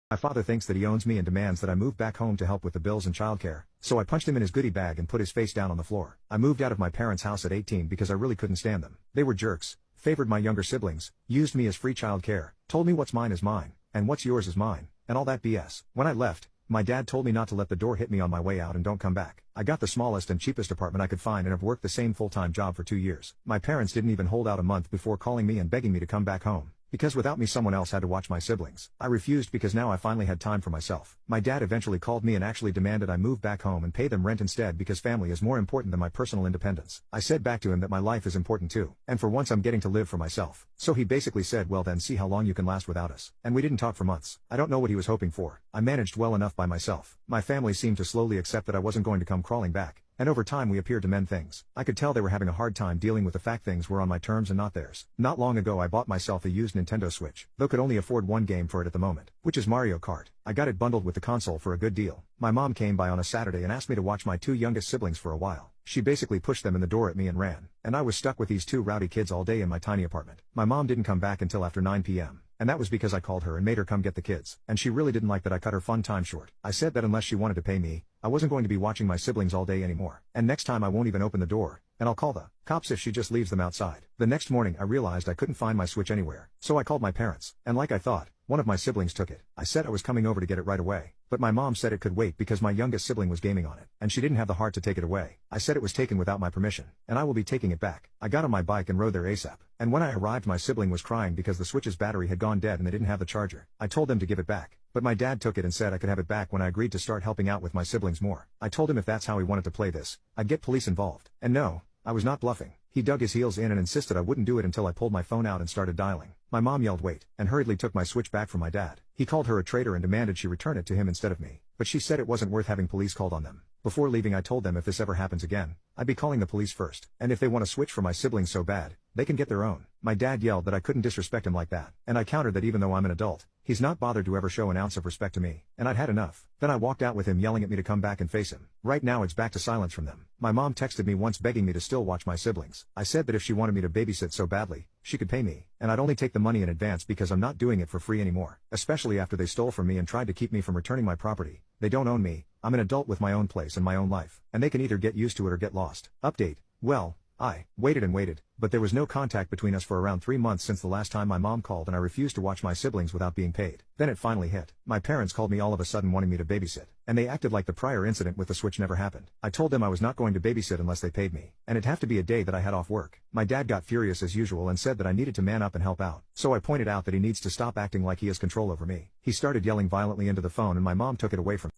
My father thinks that he owns me and demands that I move back home to help with the bills and childcare, so I punched him in his goodie bag and put his face down on the floor. I moved out of my parents' house at 18 because I really couldn't stand them. They were jerks, favored my younger siblings, used me as free childcare, told me what's mine is mine, and what's yours is mine, and all that BS. When I left, my dad told me not to let the door hit me on my way out and don't come back. I got the smallest and cheapest apartment I could find and have worked the same full-time job for 2 years. My parents didn't even hold out a month before calling me and begging me to come back home. Because without me someone else had to watch my siblings. I refused because now I finally had time for myself. My dad eventually called me and actually demanded I move back home and pay them rent instead because family is more important than my personal independence. I said back to him that my life is important too, and for once I'm getting to live for myself. So he basically said, well then see how long you can last without us. And we didn't talk for months. I don't know what he was hoping for. I managed well enough by myself. My family seemed to slowly accept that I wasn't going to come crawling back. And over time we appeared to mend things. I could tell they were having a hard time dealing with the fact things were on my terms and not theirs. Not long ago I bought myself a used Nintendo Switch, though could only afford one game for it at the moment, which is Mario Kart. I got it bundled with the console for a good deal. My mom came by on a Saturday and asked me to watch my 2 youngest siblings for a while. She basically pushed them in the door at me and ran, and I was stuck with these 2 rowdy kids all day in my tiny apartment. My mom didn't come back until after 9 p.m. And that was because I called her and made her come get the kids. And she really didn't like that I cut her fun time short. I said that unless she wanted to pay me, I wasn't going to be watching my siblings all day anymore. And next time I won't even open the door, and I'll call the cops if she just leaves them outside. The next morning I realized I couldn't find my Switch anywhere. So I called my parents, and like I thought, one of my siblings took it. I said I was coming over to get it right away, but my mom said it could wait because my youngest sibling was gaming on it, and she didn't have the heart to take it away. I said it was taken without my permission, and I will be taking it back. I got on my bike and rode there ASAP. And when I arrived my sibling was crying because the Switch's battery had gone dead and they didn't have the charger. I told them to give it back, but my dad took it and said I could have it back when I agreed to start helping out with my siblings more. I told him if that's how he wanted to play this, I'd get police involved. And no, I was not bluffing. He dug his heels in and insisted I wouldn't do it until I pulled my phone out and started dialing. My mom yelled wait, and hurriedly took my Switch back from my dad. He called her a traitor and demanded she return it to him instead of me, but she said it wasn't worth having police called on them. Before leaving I told them if this ever happens again, I'd be calling the police first, and if they want a Switch for my siblings so bad, they can get their own. My dad yelled that I couldn't disrespect him like that, and I countered that even though I'm an adult, he's not bothered to ever show an ounce of respect to me, and I'd had enough. Then I walked out with him yelling at me to come back and face him. Right now it's back to silence from them. My mom texted me once begging me to still watch my siblings. I said that if she wanted me to babysit so badly, she could pay me, and I'd only take the money in advance because I'm not doing it for free anymore, especially after they stole from me and tried to keep me from returning my property. They don't own me, I'm an adult with my own place and my own life, and they can either get used to it or get lost. Update. Well, I waited and waited, but there was no contact between us for around 3 months since the last time my mom called and I refused to watch my siblings without being paid. Then it finally hit. My parents called me all of a sudden wanting me to babysit, and they acted like the prior incident with the Switch never happened. I told them I was not going to babysit unless they paid me, and it'd have to be a day that I had off work. My dad got furious as usual and said that I needed to man up and help out, so I pointed out that he needs to stop acting like he has control over me. He started yelling violently into the phone and my mom took it away from me.